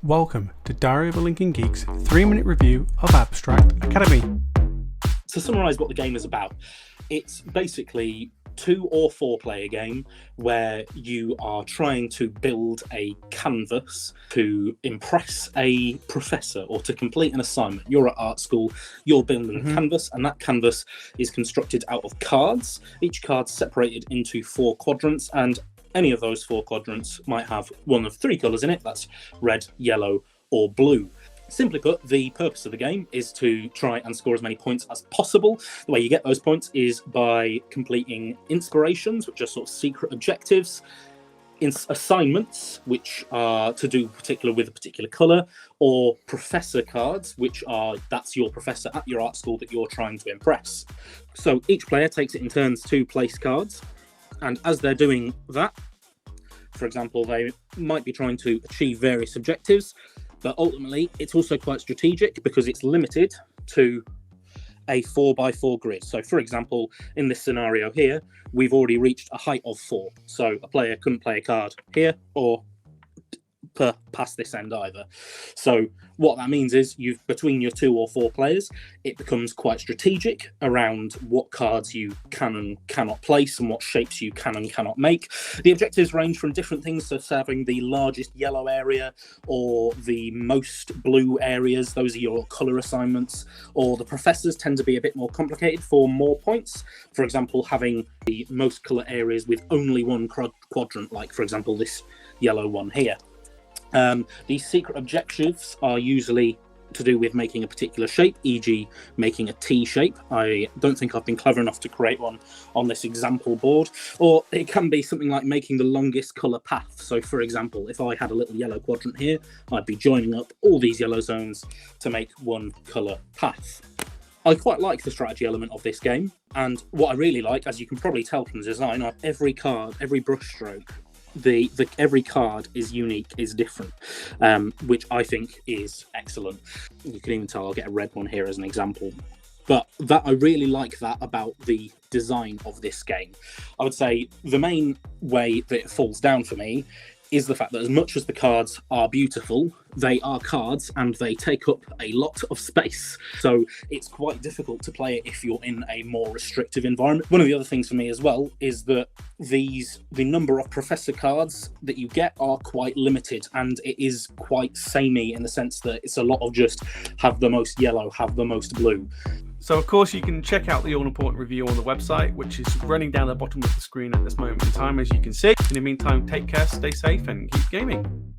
Welcome to Diary of a Lincoln Geek's 3-minute review of Abstract Academy. To summarise what the game is about, it's basically 2 or 4 player game where you are trying to build a canvas to impress a professor or to complete an assignment. You're at art school, you're building a canvas, and that canvas is constructed out of cards. Each card's separated into 4 quadrants, and any of those 4 quadrants might have one of 3 colours in it. That's red, yellow, or blue. Simply put, the purpose of the game is to try and score as many points as possible. The way you get those points is by completing inspirations, which are sort of secret objectives, assignments, which are to do with a particular colour, or professor cards, which are that's your professor at your art school that you're trying to impress. So each player takes it in turns to place cards, and as they're doing that, for example, they might be trying to achieve various objectives, but ultimately it's also quite strategic because it's limited to a 4x4 grid. So for example, in this scenario here, we've already reached a height of 4. So a player couldn't play a card here or past this end either. So what that means is between your 2 or 4 players, it becomes quite strategic around what cards you can and cannot place and what shapes you can and cannot make. The objectives range from different things to having the largest yellow area or the most blue areas. Those are your colour assignments. Or the professors tend to be a bit more complicated for more points. For example, having the most colour areas with only one quadrant, like for example this yellow one here. These secret objectives are usually to do with making a particular shape, e.g. making a T shape. I don't think I've been clever enough to create one on this example board. Or it can be something like making the longest colour path. So for example, if I had a little yellow quadrant here, I'd be joining up all these yellow zones to make one colour path. I quite like the strategy element of this game, and what I really like, as you can probably tell from the design, every card, every brushstroke, every card is unique, is different, which I think is excellent. You can even tell I'll get a red one here as an example. But I really like that about the design of this game. I would say the main way that it falls down for me is the fact that as much as the cards are beautiful, they are cards and they take up a lot of space. So it's quite difficult to play it if you're in a more restrictive environment. One of the other things for me as well is that the number of professor cards that you get are quite limited, and it is quite samey in the sense that it's a lot of just have the most yellow, have the most blue. So of course you can check out the all-important review on the website, which is running down the bottom of the screen at this moment in time, as you can see. In the meantime, take care, stay safe, and keep gaming.